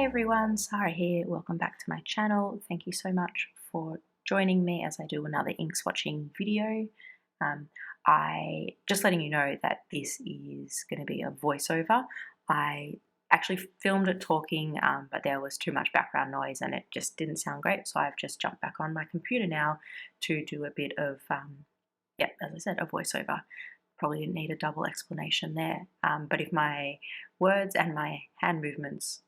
Hey everyone, Sarah here. Welcome back to my channel. Thank you so much for joining me as I do another ink swatching video. I just letting you know that this is going to be a voiceover. I actually filmed it talking, but there was too much background noise and it just didn't sound great. So I've just jumped back on my computer now to do a bit of, as I said, a voiceover. Probably didn't need a double explanation there. But if my words and my hand movements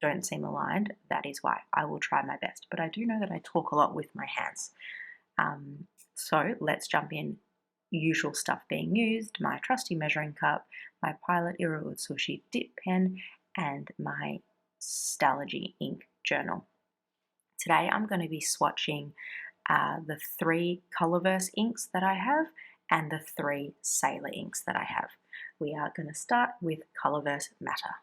don't seem aligned, that is why. I will try my best, but I do know that I talk a lot with my hands. So let's jump in. Usual stuff being used: my trusty measuring cup, my Pilot Iro Utsushi dip pen, and my Stalogy ink journal. Today I'm going to be swatching the 3 Colorverse inks that I have and the 3 Sailor inks that I have. We are going to start with Colorverse Matter.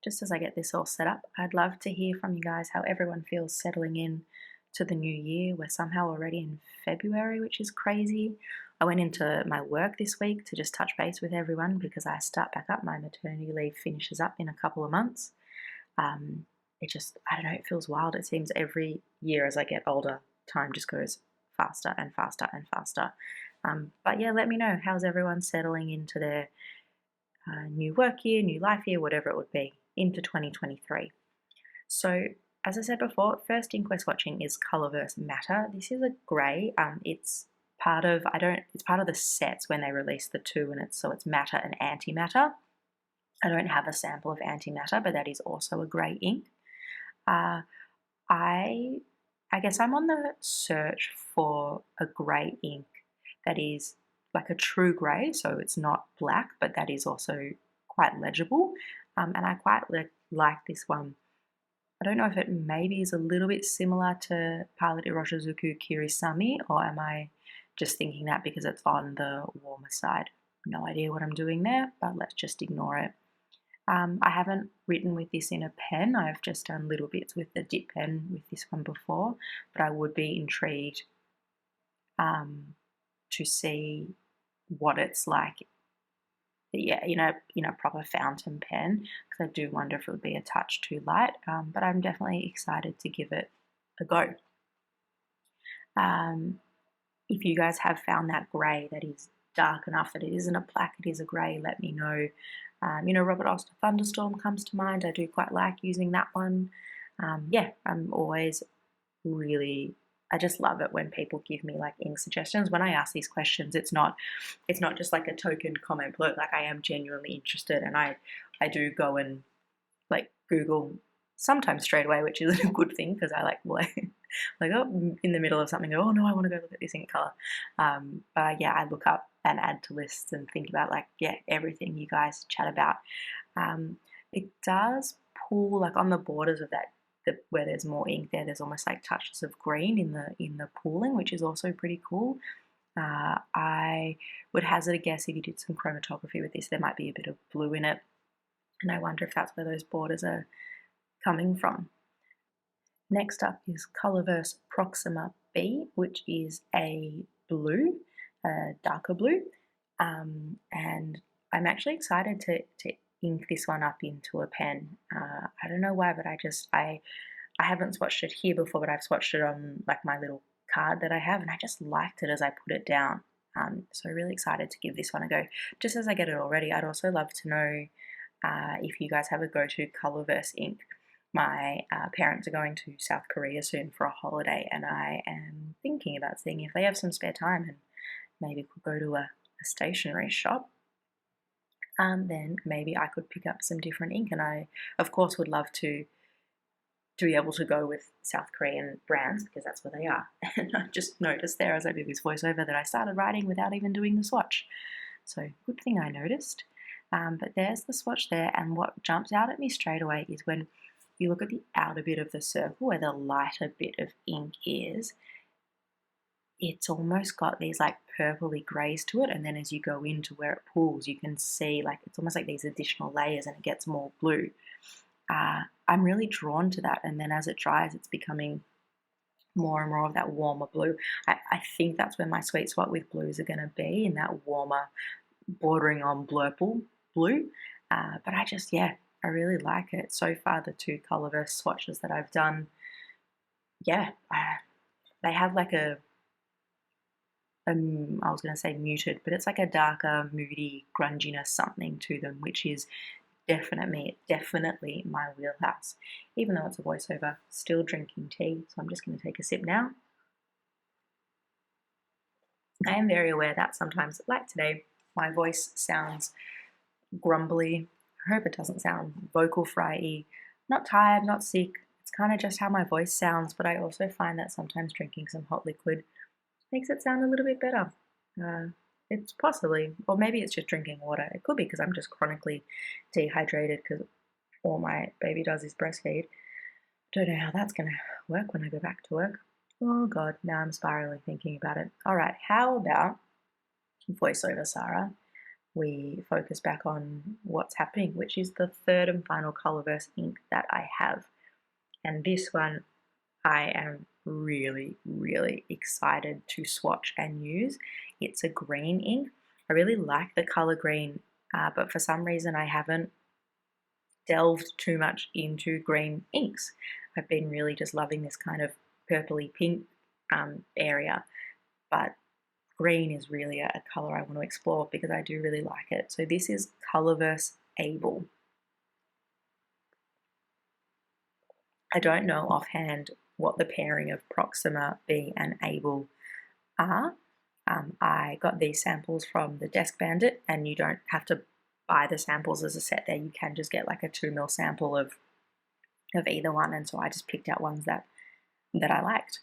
Just as I get this all set up, I'd love to hear from you guys how everyone feels settling in to the new year. We're somehow already in February, which is crazy. I went into my work this week to just touch base with everyone because I start back up. My maternity leave finishes up in a couple of months. I don't know, it feels wild. It seems every year as I get older, time just goes faster and faster and faster. But yeah, let me know, how's everyone settling into their new work year, new life year, whatever it would be, into 2023. So as I said before, first ink we're swatching is Colorverse Matter. This is a grey. It's part of the sets when they released the 2, and it's matter and antimatter. I don't have a sample of antimatter, but that is also a grey ink. I guess I'm on the search for a grey ink that is like a true grey, so it's not black, but that is also quite legible. And I quite like this one. I don't know if it maybe is a little bit similar to Pilot Iroshizuku Kirisami, or am I just thinking that because it's on the warmer side? No idea what I'm doing there, but let's just ignore it. I haven't written with this in a pen. I've just done little bits with the dip pen with this one before, but I would be intrigued to see what it's like, in a proper fountain pen, because I do wonder if it would be a touch too light, but I'm definitely excited to give it a go. If you guys have found that grey that is dark enough that it isn't a black, it is a grey, let me know. Robert Oster Thunderstorm comes to mind. I do quite like using that one. I'm always I just love it when people give me like ink suggestions. When I ask these questions, it's not just like a token comment, but like I am genuinely interested, and I do go and like Google sometimes straight away, which isn't a good thing because I in the middle of something, oh no, I want to go look at this ink color. I look up and add to lists and think about everything you guys chat about. It does pull like on the borders of that, where there's more ink there's almost like touches of green in the pooling, which is also pretty cool. I would hazard a guess if you did some chromatography with this, there might be a bit of blue in it, and I wonder if that's where those borders are coming from. Next up is Colorverse Proxima B, which is a blue, darker blue, and I'm actually excited to ink this one up into a pen. I don't know why, but I haven't swatched it here before, but I've swatched it on like my little card that I have, and I just liked it as I put it down. So really excited to give this one a go. Just as I get it already, I'd also love to know if you guys have a go-to Colorverse ink. My parents are going to South Korea soon for a holiday, and I am thinking about seeing if they have some spare time and maybe could go to a stationery shop. Then maybe I could pick up some different ink, and I of course would love to be able to go with South Korean brands because that's where they are. And I just noticed there as I do this voiceover that I started writing without even doing the swatch, so good thing I noticed. But there's the swatch there, and what jumps out at me straight away is when you look at the outer bit of the circle where the lighter bit of ink is, it's almost got these like purpley greys to it, and then as you go into where it pools, you can see like it's almost like these additional layers and it gets more blue. I'm really drawn to that, and then as it dries, it's becoming more and more of that warmer blue. I think that's where my sweet spot with blues are going to be, in that warmer, bordering on blurple blue. But I I really like it. So far, the two Colorverse swatches that I've done, yeah, they have like I was going to say muted, but it's like a darker, moody grunginess something to them, which is definitely my wheelhouse. Even though it's a voiceover, still drinking tea, so I'm just going to take a sip now. I am very aware that sometimes, like today, my voice sounds grumbly. I hope it doesn't sound vocal fry-y. Not tired, not sick. It's kind of just how my voice sounds, but I also find that sometimes drinking some hot liquid makes it sound a little bit better. It's possibly, or maybe it's just drinking water. It could be because I'm just chronically dehydrated because all my baby does is breastfeed. Don't know how that's going to work when I go back to work. Oh God, now I'm spiraling thinking about it. All right, how about voiceover, Sarah? We focus back on what's happening, which is the third and final Colorverse ink that I have. And this one I am really excited to swatch and use. It's a green ink. I really like the color green, but for some reason I haven't delved too much into green inks. I've been really just loving this kind of purpley pink area, but green is really a color I want to explore because I do really like it. So this is Colorverse Able. I don't know offhand what the pairing of Proxima, B, and Able are. I got these samples from the Desk Bandit, and you don't have to buy the samples as a set there. You can just get like a 2 ml sample of either one, and so I just picked out ones that I liked.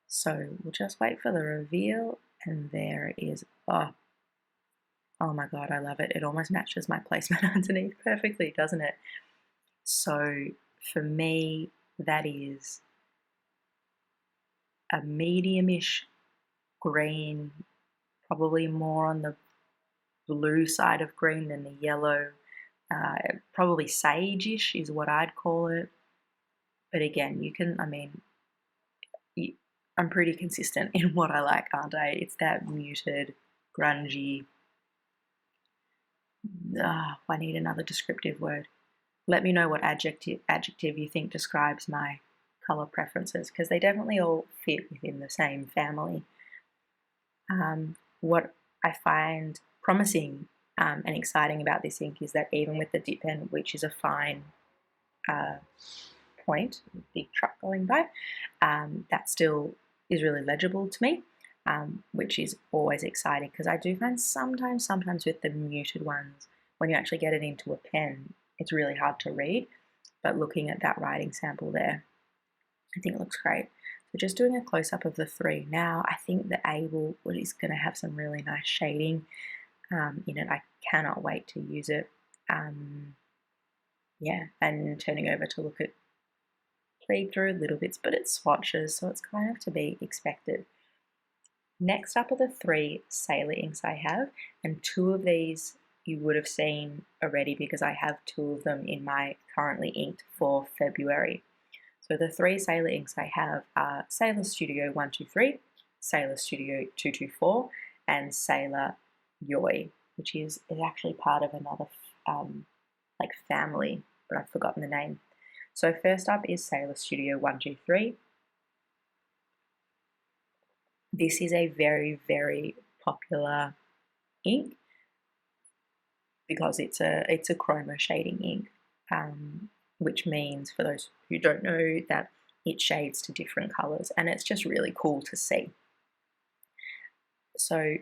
So we'll just wait for the reveal, and there it is. Oh my God, I love it. It almost matches my placement underneath perfectly, doesn't it? So for me, that is a medium-ish green, probably more on the blue side of green than the yellow. Probably sage-ish is what I'd call it. But again, I'm pretty consistent in what I like, aren't I? It's that muted, grungy, I need another descriptive word. Let me know what adjective you think describes my color preferences, because they definitely all fit within the same family. What I find promising and exciting about this ink is that even with the dip pen, which is a fine point, big truck going by, that still is really legible to me, which is always exciting, because I do find sometimes with the muted ones, when you actually get it into a pen, it's really hard to read. But looking at that writing sample there, I think it looks great. So just doing a close-up of the three. Now I think the Able is going to have some really nice shading in it. I cannot wait to use it. Yeah, and turning over to look at played through little bits, but it's swatches, so it's kind of to be expected. Next up are the three Sailor inks I have, and two of these you would have seen already because I have two of them in my currently inked for February. So the three Sailor inks I have are Sailor Studio 123, Sailor Studio 224, and Sailor Yoi, which is actually part of another like family, but I've forgotten the name. So first up is Sailor Studio 123. This is a very popular ink because it's a chroma shading ink, which means, for those who don't know, that it shades to different colors, and it's just really cool to see. So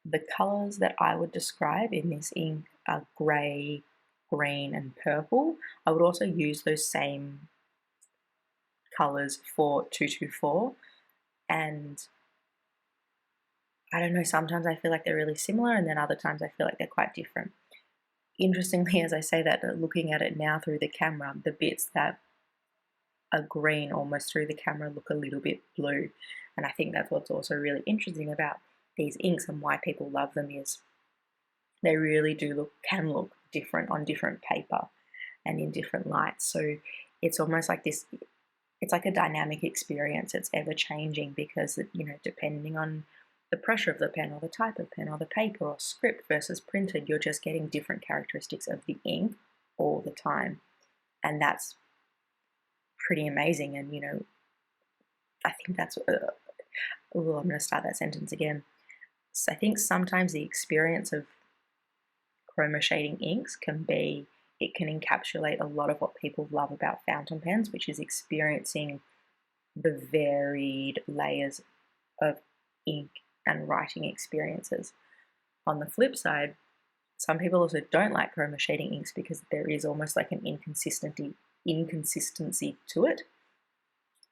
the colors that I would describe in this ink are grey, green, and purple. I would also use those same colors for 224, and I don't know, sometimes I feel like they're really similar, and then other times I feel like they're quite different. Interestingly, as I say that, looking at it now through the camera, the bits that are green almost through the camera look a little bit blue, and I think that's what's also really interesting about these inks and why people love them is they really can look different on different paper and in different lights. So it's almost like this, it's like a dynamic experience. It's ever changing because, depending on the pressure of the pen or the type of pen or the paper or script versus printed, you're just getting different characteristics of the ink all the time. And that's pretty amazing. And, I think that's, I'm going to start that sentence again. So I think sometimes the experience of chroma shading inks it can encapsulate a lot of what people love about fountain pens, which is experiencing the varied layers of ink and writing experiences. On the flip side, some people also don't like chroma shading inks because there is almost like an inconsistency to it.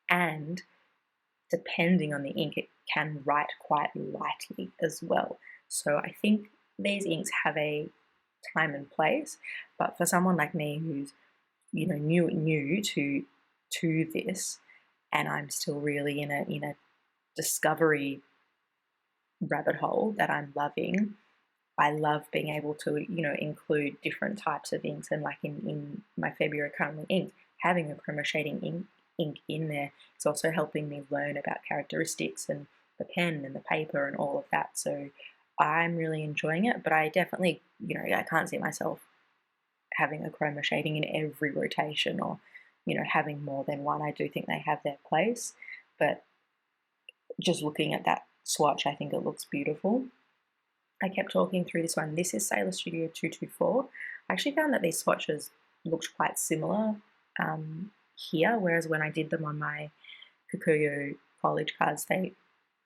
And depending on the ink, it can write quite lightly as well. So I think these inks have a time and place, but for someone like me who's new to this, and I'm still really in a discovery rabbit hole that I'm loving. I love being able to include different types of inks, and like in my February currently ink, having a chroma shading ink in there, it's also helping me learn about characteristics and the pen and the paper and all of that. So I'm really enjoying it, but I definitely, I can't see myself having a chroma shading in every rotation or, having more than one. I do think they have their place, but just looking at that swatch, I think it looks beautiful. I kept talking through this one. This is Sailor Studio 224. I actually found that these swatches looked quite similar here, whereas when I did them on my Kikuyu college cards, they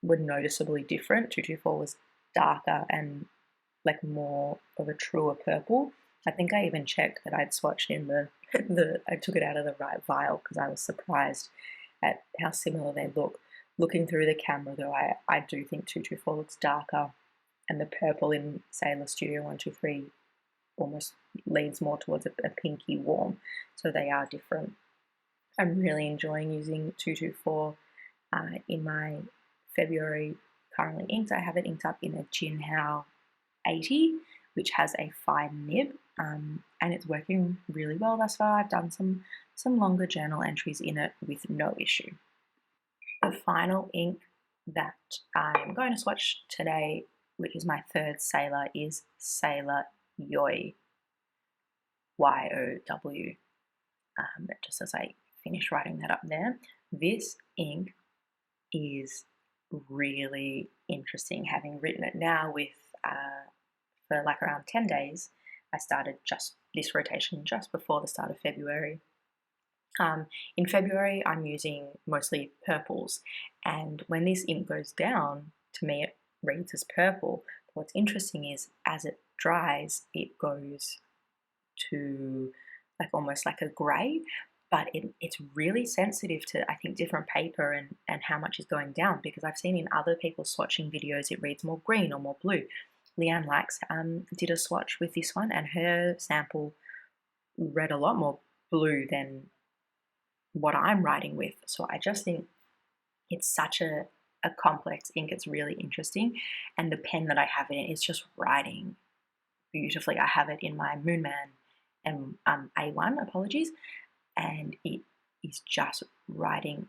were noticeably different. 224 was darker and like more of a truer purple. I think I even checked that I'd swatched in I took it out of the right vial because I was surprised at how similar they look. Looking through the camera though, I do think 224 looks darker, and the purple in Sailor Studio 123 almost leans more towards a pinky warm, so they are different. I'm really enjoying using 224 in my February currently inked. I have it inked up in a Jinhao 80, which has a fine nib, and it's working really well thus far. I've done some longer journal entries in it with no issue. The final ink that I'm going to swatch today, which is my third Sailor, is Sailor Yoy, Y-O-W. Just as I finish writing that up there. This ink is really interesting. Having written it now for like around 10 days, I started just this rotation just before the start of February. In February, I'm using mostly purples, and when this ink goes down, to me it reads as purple. What's interesting is as it dries, it goes to like almost like a grey, but it's really sensitive to, I think, different paper and how much is going down, because I've seen in other people's swatching videos it reads more green or more blue. Leanne Likes did a swatch with this one, and her sample read a lot more blue than what I'm writing with. So I just think it's such a complex ink. It's really interesting, and the pen that I have in it is just writing beautifully. I have it in my Moonman and A1, apologies, and it is just writing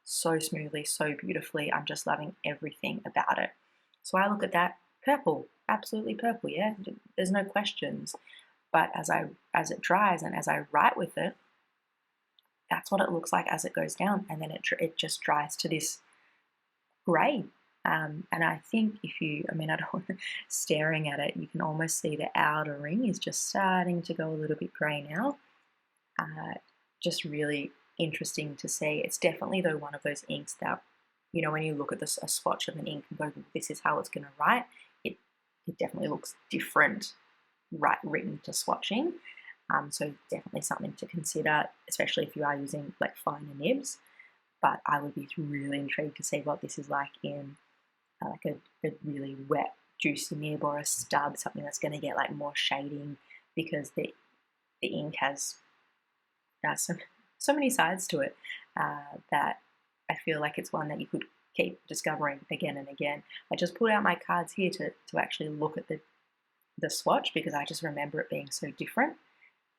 so smoothly, so beautifully. I'm just loving everything about it. So I look at that, purple, absolutely purple, yeah, there's no questions. But as it dries and as I write with it, that's what it looks like as it goes down, and then it just dries to this grey. And I think I don't staring at it, you can almost see the outer ring is just starting to go a little bit grey now. Just really interesting to see. It's definitely though one of those inks that, when you look at a swatch of an ink and go, this is how it's going to write, it definitely looks different written to swatching. So definitely something to consider, especially if you are using like finer nibs. But I would be really intrigued to see what this is like in like a really wet, juicy nib or a stub, something that's going to get like more shading, because the ink has so many sides to it that I feel like it's one that you could keep discovering again and again. I just pulled out my cards here to actually look at the swatch, because I just remember it being so different.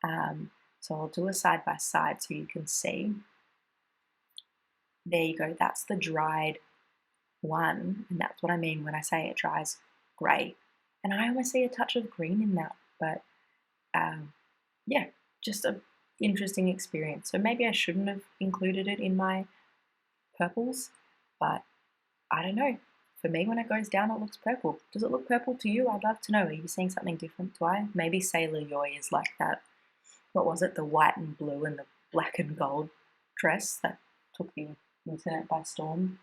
So I'll do a side by side so you can see. There you go, that's the dried one, and that's what I mean when I say it dries grey. And I almost see a touch of green in that, but yeah, just a interesting experience. So maybe I shouldn't have included it in my purples, but I don't know. For me, when it goes down, it looks purple. Does it look purple to you? I'd love to know. Are you seeing something different? Do I? Maybe Sailor Yoy is like that. What was it? The white and blue and the black and gold dress that took the internet by storm.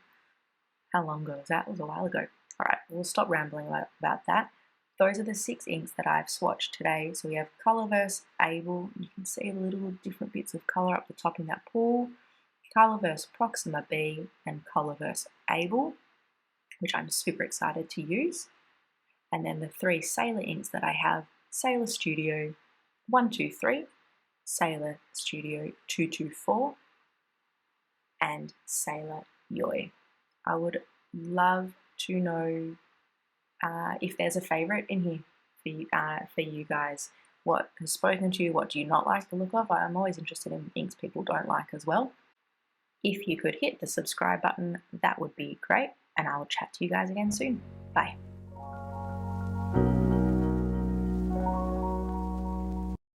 How long ago was that? It was a while ago. All right, we'll stop rambling about that. Those are the 6 inks that I've swatched today. So we have Colorverse Able. You can see little different bits of color up the top in that pool. Colorverse Proxima B and Colorverse Able, which I'm super excited to use. And then the 3 Sailor inks that I have, Sailor Studio 123, Sailor Studio 224, and Sailor Yoy. I would love to know if there's a favorite in here for you guys. What has spoken to you? What do you not like the look of? I'm always interested in inks people don't like as well. If you could hit the subscribe button, that would be great, and I will chat to you guys again soon. Bye.